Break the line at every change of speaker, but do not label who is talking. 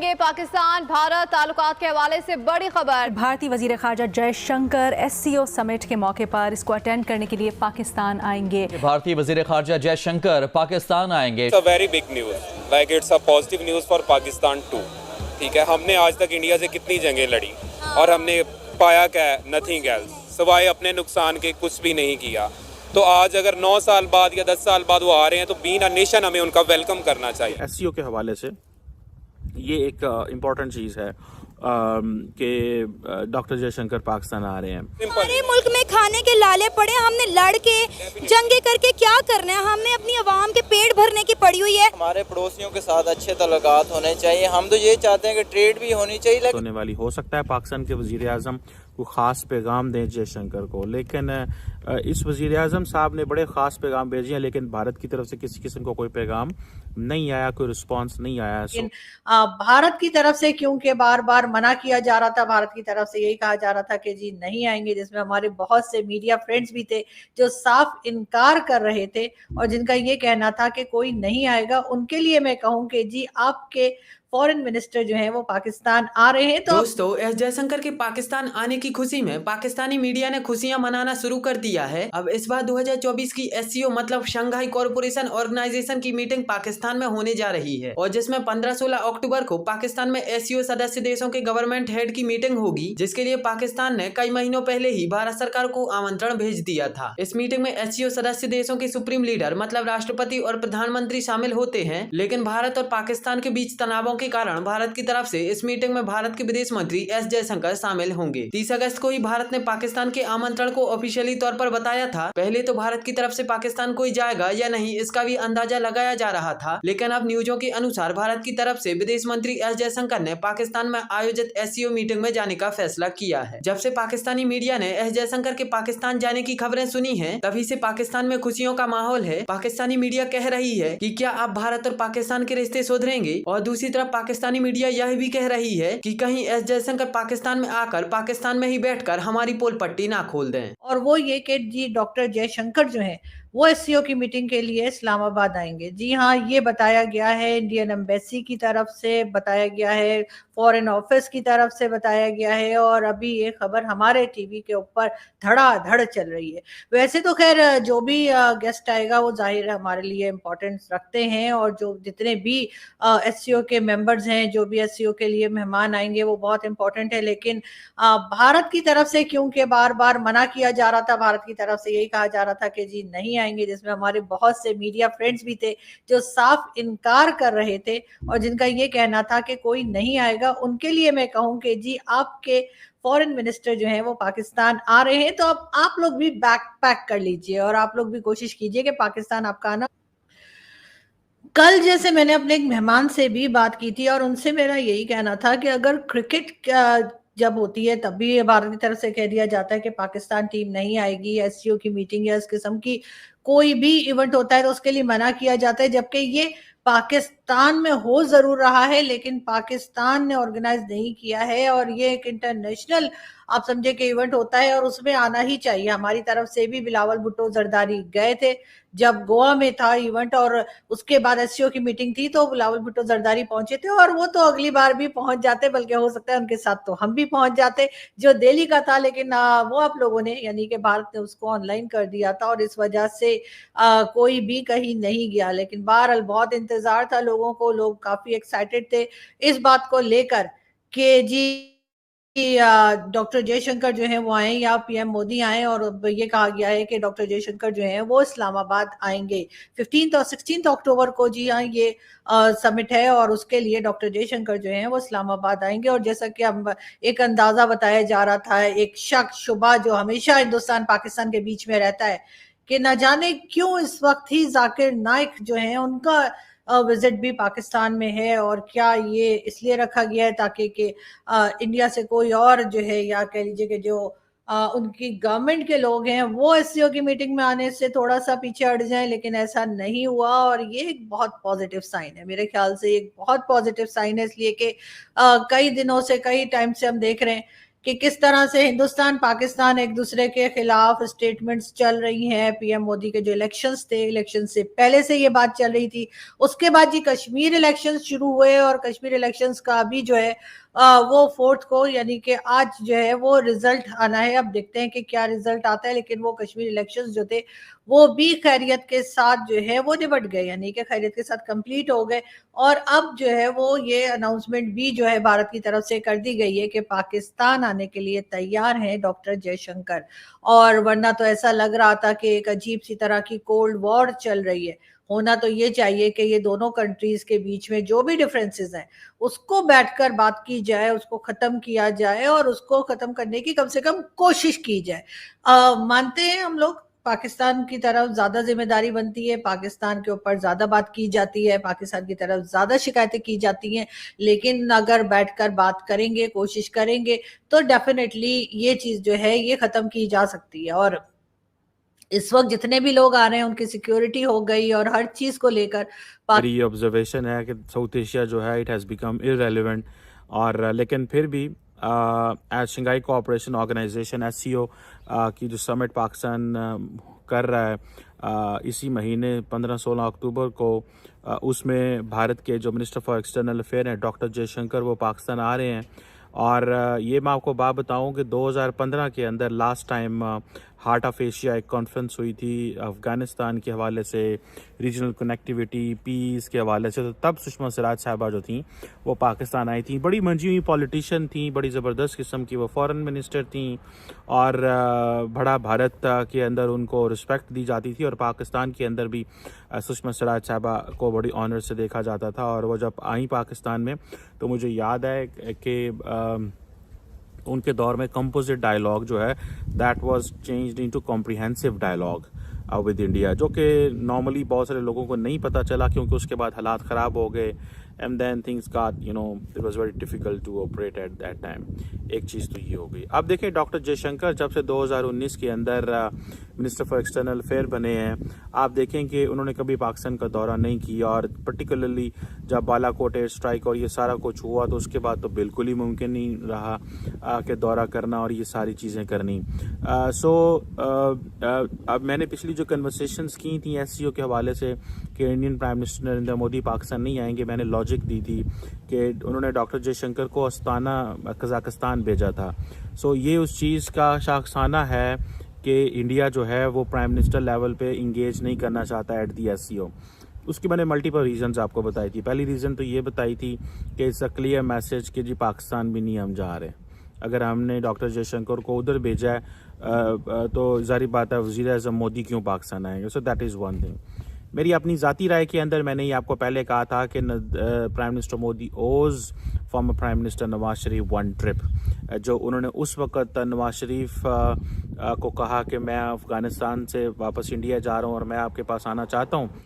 जानेंगे पाकिस्तान भारत ताल्लुकात के हवाले से बड़ी खबर।
भारतीय वजीर खारजा जयशंकर एससीओ समिट के मौके पर इसको अटेंड करने के लिए पाकिस्तान आएंगे।
भारतीय वजीर खारजा जयशंकर पाकिस्तान आएंगे।
It's a very big news, like it's a positive news for Pakistan too. ठीक है, हमने आज तक इंडिया से कितनी जंगें लड़ी और हमने पाया क्या, नथिंग एल्स, सिवाय अपने नुकसान के कुछ भी नहीं किया। तो आज अगर 9 साल बाद या 10 साल बाद वो आ रहे हैं तो बीइंग अ नेशन हमें उनका वेलकम करना चाहिए।
एससीओ के हवाले से ये एक इम्पॉर्टेंट चीज़ है कि डॉक्टर जयशंकर पाकिस्तान आ रहे हैं।
हमारे मुल्क में खाने के लाले पड़े, हमने लड़ के जंगे करके क्या करना है, हमें अपनी आवाम के पेट भरने की पड़ी हुई है।
हमारे पड़ोसियों के साथ अच्छे तल्लुकात होने चाहिए। हम तो ये चाहते हैं कि ट्रेड भी होनी चाहिए।
होने वाली हो सकता है पाकिस्तान के वजीर आज़म को ख़ास पैगाम दें जयशंकर को, लेकिन इस वजीर आज़म साहब ने बड़े ख़ास पैगाम भेजे हैं, लेकिन भारत की तरफ से किसी किस्म का कोई पैगाम नहीं आया, कोई रिस्पांस नहीं आया।
लेकिन भारत की तरफ से क्योंकि बार बार मना किया जा रहा था, भारत की तरफ से यही कहा जा रहा था कि जी नहीं आएंगे, जिसमें हमारे बहुत से मीडिया फ्रेंड्स भी थे जो साफ इनकार कर रहे थे और जिनका ये कहना था कि कोई नहीं आएगा। उनके लिए मैं कहूँ कि जी आपके फॉरेन मिनिस्टर जो हैं वो पाकिस्तान आ रहे हैं। तो
दोस्तों, एस जयशंकर के पाकिस्तान आने की खुशी में पाकिस्तानी मीडिया ने खुशियां मनाना शुरू कर दिया है। अब इस बार 2024 की एससीओ मतलब शंघाई कॉरपोरेशन ऑर्गेनाइजेशन की मीटिंग पाकिस्तान में होने जा रही है और जिसमें 15-16 अक्टूबर को पाकिस्तान में एससीओ सदस्य देशों के गवर्नमेंट हेड की मीटिंग होगी, जिसके लिए पाकिस्तान ने कई महीनों पहले ही भारत सरकार को आमंत्रण भेज दिया था। इस मीटिंग में एससीओ सदस्य देशों के सुप्रीम लीडर मतलब राष्ट्रपति और प्रधानमंत्री शामिल होते हैं, लेकिन भारत और पाकिस्तान के बीच तनावों के कारण भारत की तरफ से इस मीटिंग में भारत के विदेश मंत्री एस जयशंकर शामिल होंगे। 30 अगस्त को ही भारत ने पाकिस्तान के आमंत्रण को ऑफिशियली तौर पर बताया था। पहले तो भारत की तरफ से पाकिस्तान कोई जाएगा या नहीं इसका भी अंदाजा लगाया जा रहा था, लेकिन अब न्यूजों के अनुसार भारत की तरफ से विदेश मंत्री एस जयशंकर ने पाकिस्तान में आयोजित एससीओ मीटिंग में जाने का फैसला किया है। जब से पाकिस्तानी मीडिया ने एस जयशंकर के पाकिस्तान जाने की खबरें सुनी है, तभी से पाकिस्तान में खुशियों का माहौल है। पाकिस्तानी मीडिया कह रही है कि क्या अब भारत और पाकिस्तान के रिश्ते सुधरेंगे, और दूसरी तरफ पाकिस्तानी मीडिया यह भी कह रही है कि कहीं एस जयशंकर पाकिस्तान में आकर पाकिस्तान में ही बैठकर हमारी पोल पट्टी ना खोल दें।
और वो ये कि जी डॉक्टर जयशंकर जो है वो एससीओ की मीटिंग के लिए इस्लामाबाद आएंगे। जी हाँ, ये बताया गया है, इंडियन एम्बेसी की तरफ से बताया गया है, फॉरेन ऑफिस की तरफ से बताया गया है, और अभी ये खबर हमारे टीवी के ऊपर धड़ाधड़ चल रही है। वैसे तो खैर जो भी गेस्ट आएगा वो जाहिर है हमारे लिए इम्पोर्टेंस रखते हैं, और जो जितने भी एससीओ के मेंबर्स हैं, जो भी एससीओ के लिए मेहमान आएंगे वो बहुत इंपॉर्टेंट है। लेकिन भारत की तरफ से क्योंकि बार बार मना किया जा रहा था, भारत की तरफ से यही कहा जा रहा था कि जी नहीं आएंगे, जिसमें हमारे बहुत से मीडिया फ्रेंड्स भी थे जो साफ इनकार कर रहे थे और जिनका ये कहना था कि कोई नहीं आएगा। उनके लिए मैं कहूँ कि जी आपके फॉरेन मिनिस्टर जो हैं वो पाकिस्तान आ रहे हैं, तो अब आप लोग भी बैक पैक कर लीजिए और आप लोग भी कोशिश कीजिए कि पाकिस्तान आपका आना। कल जैसे मैंने अपने एक मेहमान से भी बात की थी और उनसे मेरा यही कहना था कि अगर क्रिकेट जब होती है तब भी भारत की तरफ से कह दिया जाता है कि पाकिस्तान टीम नहीं आएगी, एससीओ की मीटिंग या इस किस्म की कोई भी इवेंट होता है तो उसके लिए मना किया जाता है, जबकि ये पाकिस्तान में हो जरूर रहा है लेकिन पाकिस्तान ने ऑर्गेनाइज नहीं किया है, और ये एक इंटरनेशनल आप समझे कि इवेंट होता है और उसमें आना ही चाहिए। हमारी तरफ से भी बिलावल भुट्टो जरदारी गए थे जब गोवा में था इवेंट, और उसके बाद एससीओ की मीटिंग थी तो बिलावल भुट्टो जरदारी पहुंचे थे, और वो तो अगली बार भी पहुंच जाते, बल्कि हो सकता है उनके साथ तो हम भी पहुंच जाते जो दिल्ली का था, लेकिन वो आप लोगों ने यानी कि भारत ने उसको ऑनलाइन कर दिया था और इस वजह से कोई भी कहीं नहीं गया। लेकिन बहरहाल बहुत इंतजार था लोगों को, लोग काफी एक्साइटेड थे इस बात को लेकर कि जी डॉक्टर जयशंकर जो है वो आए या पीएम मोदी आए, और ये कहा गया है कि डॉक्टर जयशंकर जो है वो इस्लामाबाद आएंगे 15 और 16 अक्टूबर को। जी हाँ, ये समिट है और उसके लिए डॉक्टर जयशंकर जो है वो इस्लामाबाद आएंगे। और जैसा कि हम एक अंदाजा बताया जा रहा था, एक शक शुबा जो हमेशा हिंदुस्तान पाकिस्तान के बीच में रहता है कि न जाने क्यों इस वक्त ही जाकिर नाइक जो है उनका विजिट भी पाकिस्तान में है, और क्या ये इसलिए रखा गया है ताकि कि इंडिया से कोई और जो है या कह लीजिए कि जो उनकी गवर्नमेंट के लोग हैं वो एससीओ की मीटिंग में आने से थोड़ा सा पीछे हट जाएं, लेकिन ऐसा नहीं हुआ। और ये एक बहुत पॉजिटिव साइन है, मेरे ख्याल से एक बहुत पॉजिटिव साइन है, इसलिए कि कई दिनों से कई टाइम से हम देख रहे हैं कि किस तरह से हिंदुस्तान पाकिस्तान एक दूसरे के खिलाफ स्टेटमेंट्स चल रही हैं। पीएम मोदी के जो इलेक्शंस थे, इलेक्शन से पहले से ये बात चल रही थी। उसके बाद जी कश्मीर इलेक्शंस शुरू हुए और कश्मीर इलेक्शंस का भी जो है वो 4 को यानी कि आज जो है वो रिजल्ट आना है। अब देखते हैं कि क्या रिजल्ट आता है, लेकिन वो कश्मीर इलेक्शंस जो थे वो भी खैरियत के साथ जो है वो निपट गए, यानी कि खैरियत के साथ कंप्लीट हो गए। और अब जो है वो ये अनाउंसमेंट भी जो है भारत की तरफ से कर दी गई है कि पाकिस्तान आने के लिए तैयार हैं डॉक्टर जयशंकर। और वरना तो ऐसा लग रहा था कि एक अजीब सी तरह की कोल्ड वॉर चल रही है। होना तो ये चाहिए कि ये दोनों कंट्रीज के बीच में जो भी डिफरेंसेस हैं उसको बैठकर बात की जाए, उसको खत्म किया जाए और उसको खत्म करने की कम से कम कोशिश की जाए। मानते हैं हम लोग पाकिस्तान की तरफ ज्यादा जिम्मेदारी बनती है, पाकिस्तान के ऊपर ज्यादा बात की जाती है, पाकिस्तान की तरफ ज्यादा शिकायतें की जाती हैं, लेकिन अगर बैठकर बात करेंगे, कोशिश करेंगे तो डेफिनेटली ये चीज जो है ये खत्म की जा सकती है। और इस वक्त जितने भी लोग आ रहे हैं उनकी सिक्योरिटी हो गई और हर चीज को लेकर
मेरी ऑब्जर्वेशन है कि साउथ एशिया जो है इट हैज़ बिकम इररेलेवेंट। और लेकिन फिर भी as Shanghai Cooperation Organisation SCO की जो समिट पाकिस्तान कर रहा है इसी महीने 15-16 अक्टूबर को, उसमें भारत के जो मिनिस्टर फॉर एक्सटर्नल अफेयर हैं डॉक्टर जयशंकर वो पाकिस्तान आ रहे हैं। और ये मैं आपको बात बताऊं कि 2015 के अंदर last time heart of Asia एक कॉन्फ्रेंस हुई थी अफ़गानिस्तान के हवाले से, रीजनल कनेक्टिविटी, पीस के हवाले से। तो तब सुषमा स्वराज साहबा जो थी वो पाकिस्तान आई थी। बड़ी मंजी हुई पॉलिटिशियन थी, बड़ी ज़बरदस्त किस्म की वो फॉरेन मिनिस्टर थी और बड़ा भारत के अंदर उनको रिस्पेक्ट दी जाती थी। और पाकिस्तान के अंदर भी सुषमा स्वराज साहबा को बड़ी ऑनर से देखा जाता था। और वो जब आई पाकिस्तान में तो मुझे याद है कि उनके दौर में कंपोजिट डायलॉग जो है that was changed into comprehensive dialogue with India, जो कि नॉर्मली बहुत सारे लोगों को नहीं पता चला क्योंकि उसके बाद हालात ख़राब हो गए and then things got it was very difficult to operate at that time. एक चीज़ तो ये हो गई। अब देखें डॉक्टर जयशंकर जब से 2019 के अंदर मिनिस्टर फॉर एक्सटर्नल अफेयर बने हैं, आप देखें कि उन्होंने कभी पाकिस्तान का दौरा नहीं किया। और पर्टिकुलरली जब बालाकोट एयर स्ट्राइक और ये सारा कुछ हुआ तो उसके बाद तो बिल्कुल ही मुमकिन नहीं रहा कि दौरा करना और ये सारी चीज़ें करनी। अब मैंने पिछली जो कन्वर्सेशंस की थी SCO के हवाले से कि Indian prime minister Narendra Modi Pakistan नहीं आएंगे, मैंने लॉजिक दी थी कि उन्होंने डॉक्टर जयशंकर को अस्ताना कजाकिस्तान भेजा था। ये उस चीज़ का शाखसाना है कि इंडिया जो है वो प्राइम मिनिस्टर लेवल पे इंगेज नहीं करना चाहता एट दी SCO। उसकी मैंने मल्टीपल रीजंस आपको बताई थी। पहली रीज़न तो ये बताई थी कि इट्स अ क्लियर मैसेज कि जी पाकिस्तान भी नहीं हम जा रहे। अगर हमने डॉक्टर जयशंकर को उधर भेजा है तो जारी बात है वज़ीर आज़म मोदी क्यों पाकिस्तान आएंगे। So that is one thing. मेरी अपनी ज़ाती राय के अंदर मैंने ये आपको पहले कहा था कि प्राइम मिनिस्टर मोदी ओज former prime minister Nawaz Sharif one trip, जो उन्होंने उस वक़्त नवाज शरीफ को कहा कि मैं अफ़गानिस्तान से वापस इंडिया जा रहा हूँ और मैं आपके पास आना चाहता हूँ।